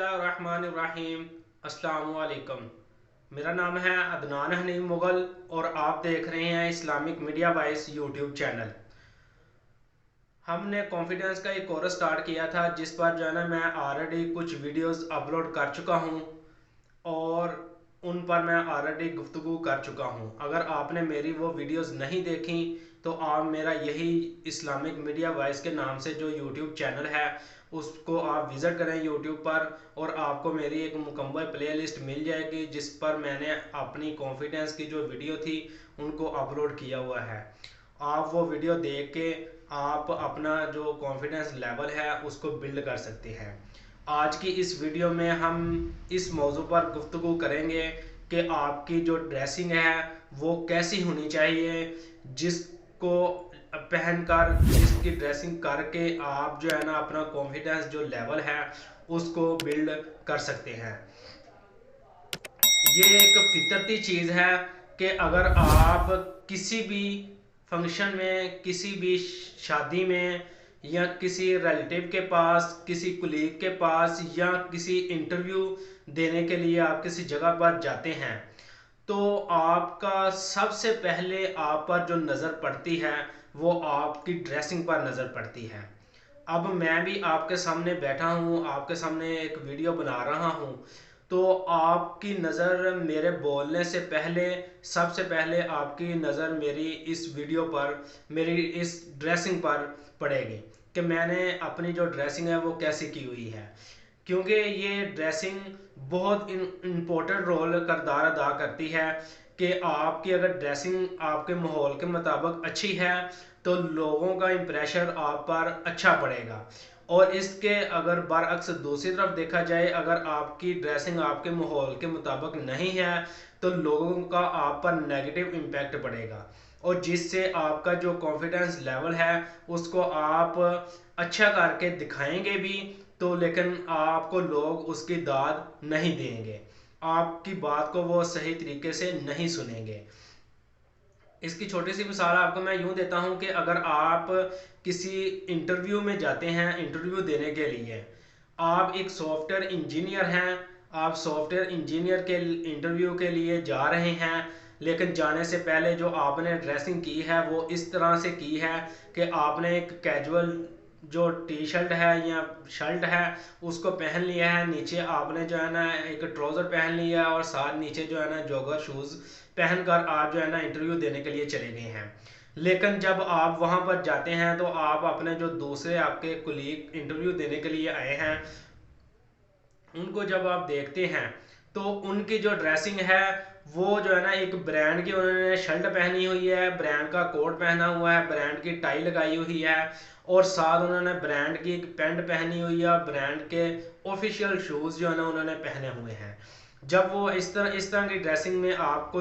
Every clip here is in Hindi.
बिस्मिल्लाहिर्रहमानिर्रहीम। अस्सलामु अलैकुम। मेरा नाम है अदनान हनीफ मुगल और आप देख रहे हैं Islamic media vice YouTube channel. हमने कॉन्फिडेंस का एक कोर्स स्टार्ट किया था जिस पर जो है ना मैं ऑलरेडी कुछ वीडियोस अपलोड कर चुका हूं और उन पर मैं ऑलरेडी गुफ्तगू कर चुका हूं। अगर आपने मेरी वो वीडियोस नहीं देखी तो आप मेरा यही इस्लामिक मीडिया वाइस के नाम से जो यूट्यूब चैनल है उसको आप विज़िट करें यूट्यूब पर और आपको मेरी एक मुकम्मल प्लेलिस्ट मिल जाएगी जिस पर मैंने अपनी कॉन्फिडेंस की जो वीडियो थी उनको अपलोड किया हुआ है। आप वो वीडियो देख के आप अपना जो कॉन्फिडेंस लेवल है उसको बिल्ड कर सकते हैं। आज की इस वीडियो में हम इस मौजू पर गुफ्तगू करेंगे कि आपकी जो ड्रेसिंग है वो कैसी होनी चाहिए, जिसको पहनकर जिसकी ड्रेसिंग करके आप जो है ना अपना कॉन्फिडेंस जो लेवल है उसको बिल्ड कर सकते हैं। ये एक फितरती चीज़ है कि अगर आप किसी भी फंक्शन में, किसी भी शादी में या किसी रिलेटिव के पास, किसी कुलीग के पास या किसी इंटरव्यू देने के लिए आप किसी जगह पर जाते हैं तो आपका सबसे पहले आप पर जो नज़र पड़ती है वो आपकी ड्रेसिंग पर नज़र पड़ती है। अब मैं भी आपके सामने बैठा हूँ, आपके सामने एक वीडियो बना रहा हूँ, तो आपकी नज़र मेरे बोलने से पहले सबसे पहले आपकी नज़र मेरी इस वीडियो पर, मेरी इस ड्रेसिंग पर पड़ेगी कि मैंने अपनी जो ड्रेसिंग है वो कैसी की हुई है, क्योंकि ये ड्रेसिंग बहुत इम्पोर्टेंट रोल किरदार अदा करती है कि आपकी अगर ड्रेसिंग आपके माहौल के मुताबिक अच्छी है तो लोगों का इम्प्रेशन आप पर अच्छा पड़ेगा। और इसके अगर बरअक्स दूसरी तरफ देखा जाए, अगर आपकी ड्रेसिंग आपके माहौल के मुताबिक नहीं है तो लोगों का आप पर नेगेटिव इम्पैक्ट पड़ेगा और जिससे आपका जो कॉन्फिडेंस लेवल है उसको आप अच्छा करके दिखाएंगे भी तो लेकिन आपको लोग उसकी दाद नहीं देंगे, आपकी बात को वो सही तरीके से नहीं सुनेंगे। इसकी छोटी सी मिसाल आपको मैं यूं देता हूं कि अगर आप किसी इंटरव्यू में जाते हैं, इंटरव्यू देने के लिए आप एक सॉफ्टवेयर इंजीनियर हैं, आप सॉफ्टवेयर इंजीनियर के इंटरव्यू के लिए जा रहे हैं, लेकिन जाने से पहले जो आपने ड्रेसिंग की है वो इस तरह से की है कि आपने एक कैजुअल जो टी शर्ट है या शर्ट है उसको पहन लिया है, नीचे आपने जो है ना एक ट्राउज़र पहन लिया है और साथ नीचे जो है ना जॉगर शूज़ पहनकर आप जो है ना इंटरव्यू देने के लिए चले गए हैं। लेकिन जब आप वहां पर जाते हैं तो आप अपने जो दूसरे आपके कुलीग इंटरव्यू देने के लिए आए हैं उनको जब आप देखते हैं तो उनकी जो ड्रेसिंग है वो जो है ना एक ब्रांड की उन्होंने शर्ट पहनी हुई है, ब्रांड का कोट पहना हुआ है, ब्रांड की टाई लगाई हुई है और साथ उन्होंने ब्रांड की एक पैंट पहनी हुई है, ब्रांड के ऑफिशियल शूज़ जो है ना उन्होंने पहने हुए हैं। जब वो इस तरह की ड्रेसिंग में आप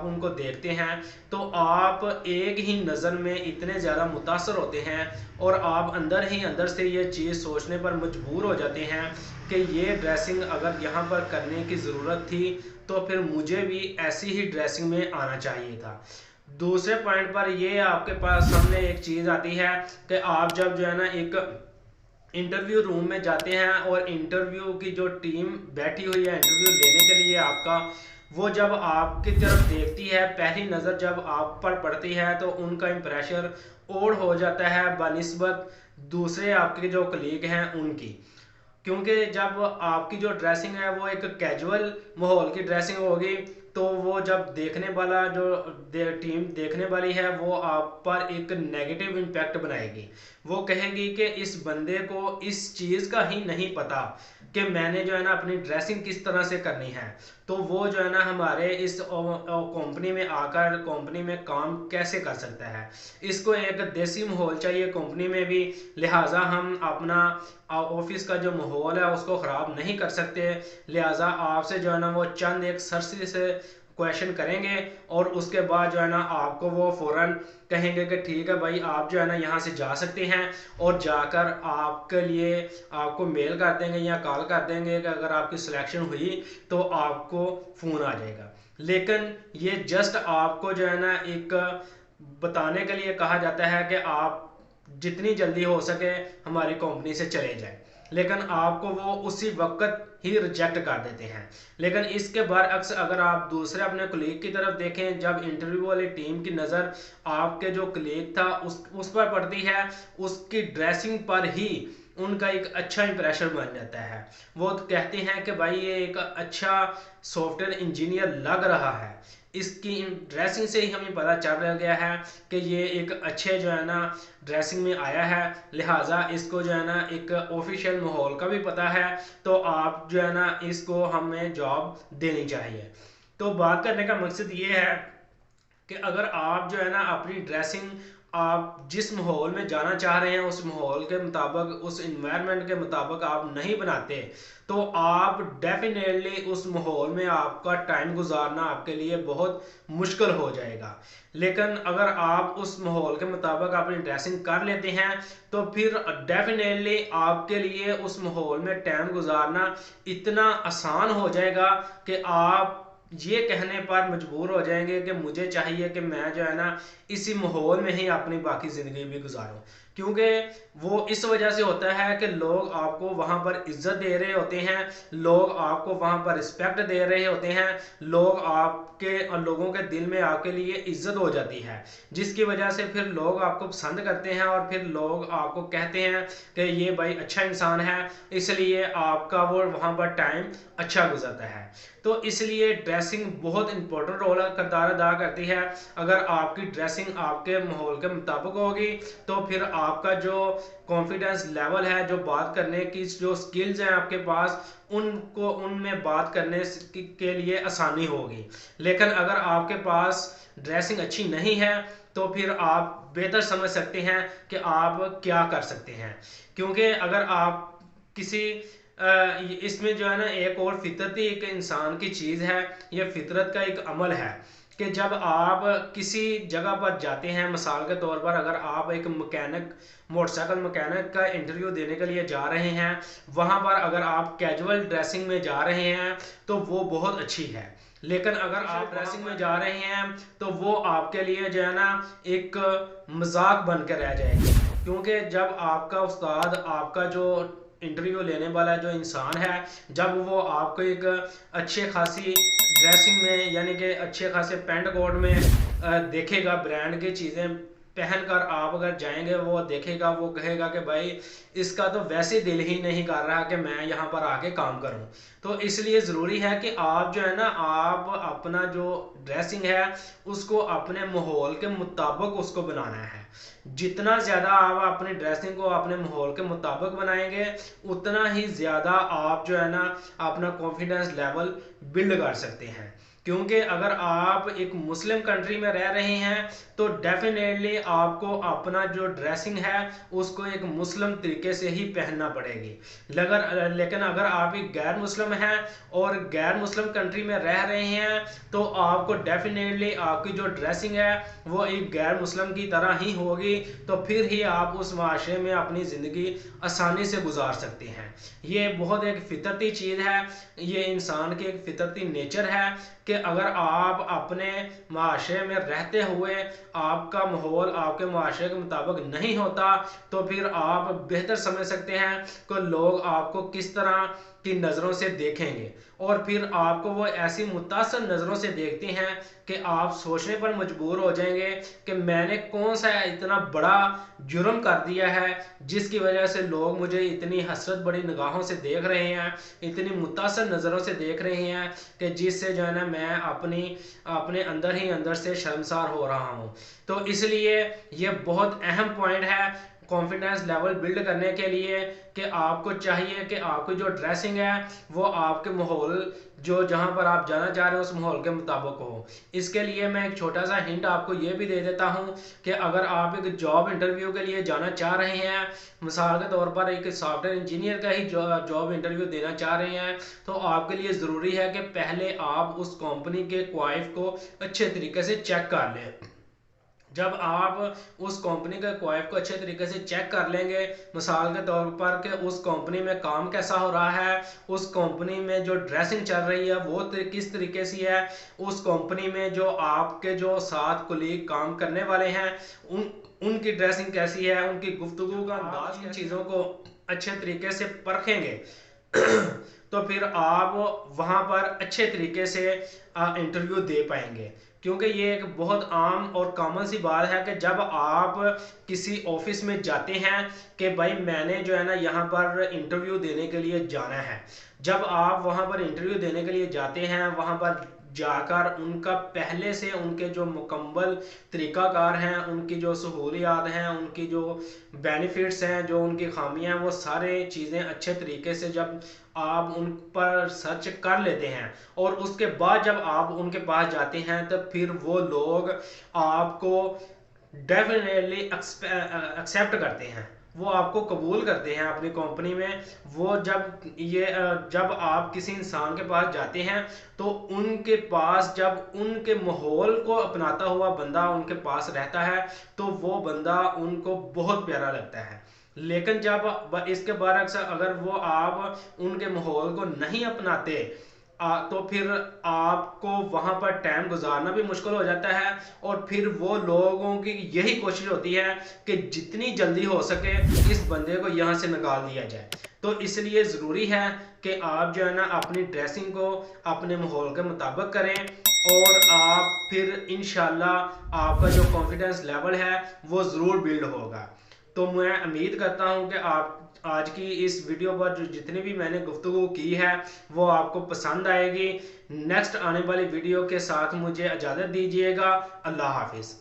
उनको देखते हैं तो आप एक ही नज़र में इतने ज़्यादा मुतासर होते हैं और आप अंदर ही अंदर से ये चीज़ सोचने पर मजबूर हो जाते हैं कि ये ड्रेसिंग अगर यहाँ पर करने की ज़रूरत थी तो फिर मुझे भी ऐसी ही ड्रेसिंग में आना चाहिए था। दूसरे पॉइंट पर ये आपके पास सामने एक चीज़ आती है कि आप जब जो है ना एक इंटरव्यू रूम में जाते हैं और इंटरव्यू की जो टीम बैठी हुई है इंटरव्यू लेने के लिए आपका, वो जब आपकी तरफ देखती है पहली नज़र जब आप पर पड़ती है तो उनका इम्प्रेशन और हो जाता है बनिस्बत दूसरे आपके जो कलीग हैं उनकी, क्योंकि जब आपकी जो ड्रेसिंग है वो एक कैजुअल माहौल की ड्रेसिंग होगी तो वो जब देखने वाला जो टीम देखने वाली है वो आप पर एक नेगेटिव इम्पैक्ट बनाएगी। वो कहेंगी कि इस बंदे को इस चीज़ का ही नहीं पता कि मैंने जो है ना अपनी ड्रेसिंग किस तरह से करनी है, तो वो जो है ना हमारे इस कंपनी में आकर कंपनी में काम कैसे कर सकता है। इसको एक देसी माहौल चाहिए कंपनी में भी, लिहाजा हम अपना ऑफिस का जो माहौल है उसको ख़राब नहीं कर सकते। लिहाजा आपसे जो है ना वो चंद एक सरसरी से क्वेश्चन करेंगे और उसके बाद जो है ना आपको वो फ़ौरन कहेंगे कि ठीक है भाई आप जो है ना यहाँ से जा सकते हैं और जाकर आपके लिए आपको मेल कर देंगे या कॉल कर देंगे कि अगर आपकी सिलेक्शन हुई तो आपको फ़ोन आ जाएगा। लेकिन ये जस्ट आपको जो है ना एक बताने के लिए कहा जाता है कि आप जितनी जल्दी हो सके हमारी कंपनी से चले जाएं। लेकिन आपको वो उसी वक्त ही रिजेक्ट कर देते हैं। लेकिन इसके बरअक्स अगर आप दूसरे अपने कलीग की तरफ देखें, जब इंटरव्यू वाली टीम की नज़र आपके जो कलीग था उस पर पड़ती है, उसकी ड्रेसिंग पर ही उनका एक अच्छा इंप्रेशन बन जाता है। वो कहते हैं कि भाई ये एक अच्छा सॉफ्टवेयर इंजीनियर लग रहा है, इसकी ड्रेसिंग से ही हमें पता चल गया है कि ये एक अच्छे जो है ना ड्रेसिंग में आया है, लिहाजा इसको जो है ना एक ऑफिशियल माहौल का भी पता है, तो आप जो है ना इसको हमें जॉब देनी चाहिए। तो बात करने का मकसद ये है कि अगर आप जो है ना अपनी ड्रेसिंग आप जिस माहौल में जाना चाह रहे हैं उस माहौल के मुताबिक, उस इन्वायरमेंट के मुताबिक आप नहीं बनाते, तो आप डेफिनेटली उस माहौल में आपका टाइम गुजारना आपके लिए बहुत मुश्किल हो जाएगा। लेकिन अगर आप उस माहौल के मुताबिक अपनी ड्रेसिंग कर लेते हैं तो फिर डेफिनेटली आपके लिए उस माहौल में टाइम गुजारना इतना आसान हो जाएगा कि आप ये कहने पर मजबूर हो जाएंगे कि मुझे चाहिए कि मैं जो है ना इसी माहौल में ही अपनी बाकी ज़िंदगी भी गुजारूं। क्योंकि वो इस वजह से होता है कि लोग आपको वहाँ पर इज्जत दे रहे होते हैं, लोग आपको वहाँ पर रिस्पेक्ट दे रहे होते हैं, लोग आपके लोगों के दिल में आपके लिए इज्जत हो जाती है, जिसकी वजह से फिर लोग आपको पसंद करते हैं और फिर लोग आपको कहते हैं कि ये भाई अच्छा इंसान है, इसलिए आपका वो वहाँ पर टाइम अच्छा गुजरता है। तो इसलिए ड्रेसिंग बहुत इंपॉर्टेंट रोल किरदार अदा करती है। अगर आपकी ड्रेसिंग आपके माहौल के मुताबिक होगी तो फिर आपका जो कॉन्फिडेंस लेवल है, जो बात करने की जो स्किल्स हैं आपके पास, उनको उनमें बात करने के लिए आसानी होगी। लेकिन अगर आपके पास ड्रेसिंग अच्छी नहीं है तो फिर आप बेहतर समझ सकते हैं कि आप क्या कर सकते हैं। क्योंकि अगर आप किसी इसमें जो है ना एक और फितरती एक इंसान की चीज़ है, ये फितरत का एक अमल है कि जब आप किसी जगह पर जाते हैं, मिसाल के तौर पर अगर आप एक मैकेनिक मोटरसाइकिल मैकेनिक का इंटरव्यू देने के लिए जा रहे हैं, वहाँ पर अगर आप कैजुअल ड्रेसिंग में जा रहे हैं तो वो बहुत अच्छी है। लेकिन अगर आप ड्रेसिंग में जा रहे हैं तो वो आपके लिए जो है ना एक मजाक बन कर रह जाएगी। क्योंकि जब आपका उस्ताद, आपका जो इंटरव्यू लेने वाला जो इंसान है, जब वो आपको एक अच्छे खासी ड्रेसिंग में यानी कि अच्छे खासे पैंट कोट में देखेगा, ब्रांड की चीज़ें पहनकर आप अगर जाएंगे, वो देखेगा, वो कहेगा कि भाई इसका तो वैसे दिल ही नहीं कर रहा कि मैं यहाँ पर आके काम करूँ। तो इसलिए ज़रूरी है कि आप जो है ना आप अपना जो ड्रेसिंग है उसको अपने माहौल के मुताबिक उसको बनाना है। जितना ज़्यादा आप अपनी ड्रेसिंग को अपने माहौल के मुताबिक बनाएंगे उतना ही ज़्यादा आप जो है ना अपना कॉन्फिडेंस लेवल बिल्ड कर सकते हैं। क्योंकि अगर आप एक मुस्लिम कंट्री में रह रहे हैं तो डेफिनेटली आपको अपना जो ड्रेसिंग है उसको एक मुस्लिम तरीके से ही पहनना पड़ेगी। लेकिन अगर आप एक गैर मुस्लिम हैं और गैर मुस्लिम कंट्री में रह रहे हैं तो आपको डेफिनेटली आपकी जो ड्रेसिंग है वो एक गैर मुस्लिम की तरह ही होगी, तो फिर ही आप उस माशरे में अपनी ज़िंदगी आसानी से गुजार सकते हैं। ये बहुत एक फितरती चीज़ है, ये इंसान की एक फितरती नेचर है कि अगर आप अपने माशरे में रहते हुए आपका माहौल आपके माशरे के मुताबिक नहीं होता तो फिर आप बेहतर समझ सकते हैं कि लोग आपको किस तरह की नज़रों से देखेंगे, और फिर आपको वो ऐसी मुतासर नज़रों से देखते हैं कि आप सोचने पर मजबूर हो जाएंगे कि मैंने कौन सा इतना बड़ा जुर्म कर दिया है जिसकी वजह से लोग मुझे इतनी हसरत बड़ी निगाहों से देख रहे हैं, इतनी मुतासर नज़रों से देख रहे हैं कि जिससे जो है ना मैं अपने अंदर ही अंदर से शर्मसार हो रहा हूँ। तो इसलिए ये बहुत अहम पॉइंट है कॉन्फिडेंस लेवल बिल्ड करने के लिए कि आपको चाहिए कि आपकी जो ड्रेसिंग है वो आपके माहौल जो जहाँ पर आप जाना चाह रहे हो उस माहौल के मुताबिक हो। इसके लिए मैं एक छोटा सा हिंट आपको ये भी दे देता हूँ कि अगर आप एक जॉब इंटरव्यू के लिए जाना चाह रहे हैं, मिसाल के तौर पर एक सॉफ्टवेयर इंजीनियर का ही जॉब इंटरव्यू देना चाह रहे हैं, तो आपके लिए ज़रूरी है कि पहले आप उस कंपनी के क्वाइफ को अच्छे तरीके से चेक कर लें। जब आप उस कंपनी के क्वाइफ को अच्छे तरीके से चेक कर लेंगे, मिसाल के तौर पर कि उस कंपनी में काम कैसा हो रहा है, उस कंपनी में जो ड्रेसिंग चल रही है वो किस तरीके से है, उस कंपनी में जो आपके जो साथ कुलीग काम करने वाले हैं उनकी ड्रेसिंग कैसी है, उनकी गुफ्तगू का अंदाज, इन चीज़ों को अच्छे तरीके से परखेंगे तो फिर आप वहाँ पर अच्छे तरीके से इंटरव्यू दे पाएंगे। क्योंकि ये एक बहुत आम और कॉमन सी बात है कि जब आप किसी ऑफिस में जाते हैं कि भाई मैंने जो है ना यहाँ पर इंटरव्यू देने के लिए जाना है, जब आप वहाँ पर इंटरव्यू देने के लिए जाते हैं, वहाँ पर जाकर उनका पहले से उनके जो मुकम्मल तरीक़ाकार हैं, उनकी जो सहूलियात हैं, उनकी जो बेनिफिट्स हैं, जो उनकी खामियां हैं, वो सारे चीज़ें अच्छे तरीके से जब आप उन पर सर्च कर लेते हैं और उसके बाद जब आप उनके पास जाते हैं तब फिर वो लोग आपको डेफिनेटली एक्सेप्ट करते हैं, वो आपको कबूल करते हैं अपनी कंपनी में। वो जब आप किसी इंसान के पास जाते हैं तो उनके पास जब उनके माहौल को अपनाता हुआ बंदा उनके पास रहता है तो वो बंदा उनको बहुत प्यारा लगता है। लेकिन जब इसके बरक्स अगर वो आप उनके माहौल को नहीं अपनाते तो फिर आपको वहां पर टाइम गुजारना भी मुश्किल हो जाता है और फिर वो लोगों की यही कोशिश होती है कि जितनी जल्दी हो सके इस बंदे को यहाँ से निकाल दिया जाए। तो इसलिए ज़रूरी है कि आप जो है ना अपनी ड्रेसिंग को अपने माहौल के मुताबिक करें और आप फिर इंशाल्लाह आपका जो कॉन्फिडेंस लेवल है वो ज़रूर बिल्ड होगा। तो मैं उम्मीद करता हूं कि आप आज की इस वीडियो पर जो जितनी भी मैंने गुफ्तगू की है वो आपको पसंद आएगी। नेक्स्ट आने वाली वीडियो के साथ मुझे इजाज़त दीजिएगा। अल्लाह हाफिज़।